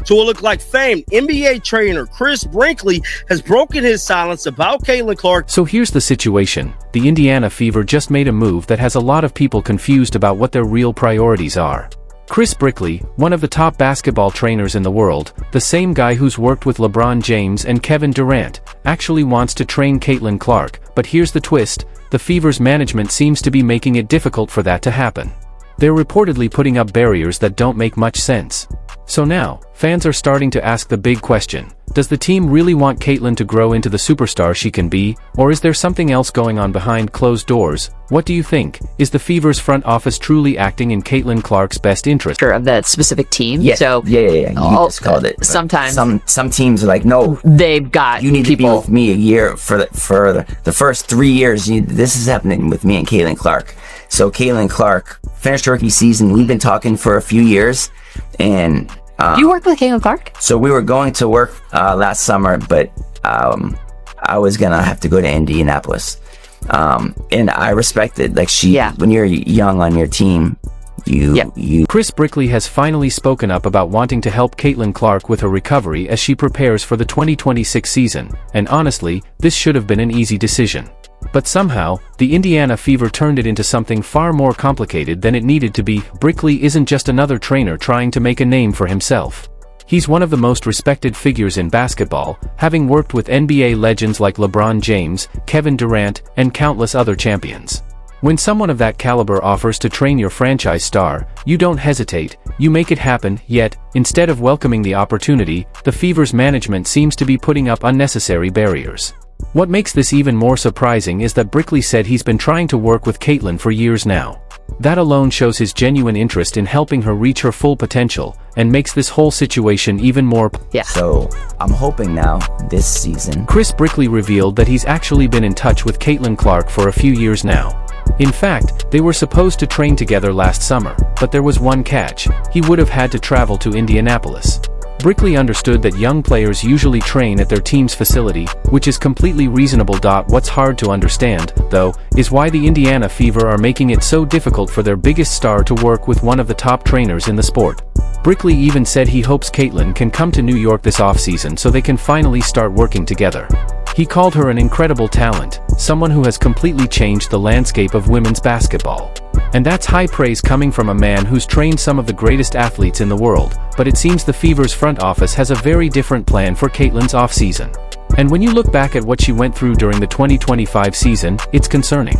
to a look like famed NBA trainer Chris Brinkley has broken his silence about Caitlin Clark. So here's the situation. The Indiana Fever just made a move that has a lot of people confused about what their real priorities are. Chris Brinkley, one of the top basketball trainers in the world, the same guy who's worked with LeBron James and Kevin Durant, actually wants to train Caitlin Clark, but here's the twist, the Fever's management seems to be making it difficult for that to happen. They're reportedly putting up barriers that don't make much sense. So now, fans are starting to ask the big question, does the team really want Caitlin to grow into the superstar she can be, or is there something else going on behind closed doors? What do you think? Is the Fever's front office truly acting in Caitlin Clark's best interest? Of that specific team? Yeah, so, yeah. You just called it. Sometimes some teams are like, no, they've got you need people. to be with me a year for the first 3 years. This is happening with me and Caitlin Clark. So Caitlin Clark finished rookie season. We've been talking for a few years, and You worked with Caitlin Clark? so we were going to work last summer, but I was gonna have to go to Indianapolis, and I respected when you're young on your team, you Chris Brinkley has finally spoken up about wanting to help Caitlin Clark with her recovery as she prepares for the 2026 season, and honestly, this should have been an easy decision. But somehow, the Indiana Fever turned it into something far more complicated than it needed to be. Brinkley isn't just another trainer trying to make a name for himself. He's one of the most respected figures in basketball, having worked with NBA legends like LeBron James, Kevin Durant, and countless other champions. When someone of that caliber offers to train your franchise star, you don't hesitate, you make it happen. Yet, instead of welcoming the opportunity, the Fever's management seems to be putting up unnecessary barriers. What makes this even more surprising is that Brinkley said he's been trying to work with Caitlin for years now. That alone shows his genuine interest in helping her reach her full potential, and makes this whole situation even more So, I'm hoping now, this season. Chris Brinkley revealed that he's actually been in touch with Caitlin Clark for a few years now. In fact, they were supposed to train together last summer, but there was one catch: he would have had to travel to Indianapolis. Brinkley understood that young players usually train at their team's facility, which is completely reasonable. What's hard to understand, though, is why the Indiana Fever are making it so difficult for their biggest star to work with one of the top trainers in the sport. Brinkley even said he hopes Caitlin can come to New York this offseason so they can finally start working together. He called her an incredible talent, someone who has completely changed the landscape of women's basketball. And that's high praise coming from a man who's trained some of the greatest athletes in the world, but it seems the Fever's front office has a very different plan for Caitlin's offseason. And when you look back at what she went through during the 2025 season, it's concerning.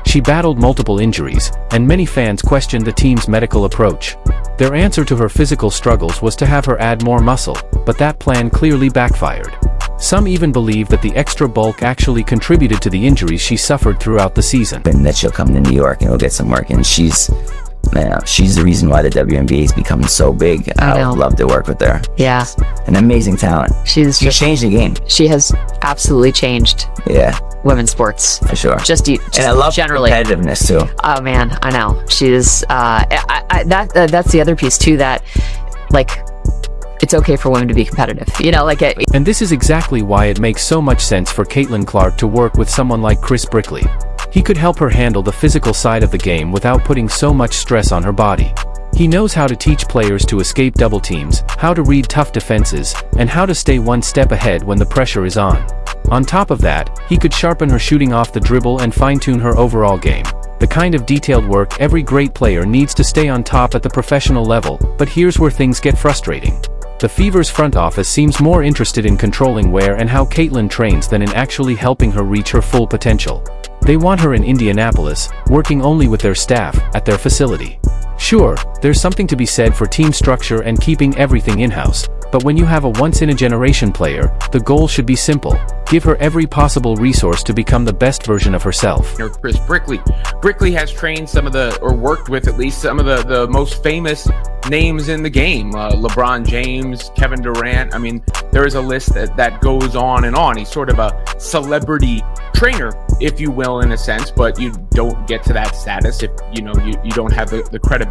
She battled multiple injuries, and many fans questioned the team's medical approach. Their answer to her physical struggles was to have her add more muscle, but that plan clearly backfired. Some even believe that the extra bulk actually contributed to the injuries she suffered throughout the season. And that she'll come to New York and we'll get some work, and she's the reason why the WNBA is becoming so big. I would love to work with her. Yeah. An amazing talent. She's changed the game. She has absolutely changed women's sports. For sure. Just and I love generally competitiveness too. Oh man, I know. She's that's the other piece too, that it's okay for women to be competitive, And this is exactly why it makes so much sense for Caitlin Clark to work with someone like Chris Brinkley. He could help her handle the physical side of the game without putting so much stress on her body. He knows how to teach players to escape double teams, how to read tough defenses, and how to stay one step ahead when the pressure is on. On top of that, he could sharpen her shooting off the dribble and fine-tune her overall game. The kind of detailed work every great player needs to stay on top at the professional level. But here's where things get frustrating. The Fever's front office seems more interested in controlling where and how Caitlin trains than in actually helping her reach her full potential. They want her in Indianapolis, working only with their staff, at their facility. Sure, there's something to be said for team structure and keeping everything in-house, but when you have a once-in-a-generation player, the goal should be simple: give her every possible resource to become the best version of herself. Chris Brinkley. Brinkley has trained worked with at least some of the most famous names in the game. LeBron James, Kevin Durant. I mean, there is a list that goes on and on. He's sort of a celebrity trainer, if you will, in a sense, but you don't get to that status if you don't have the credibility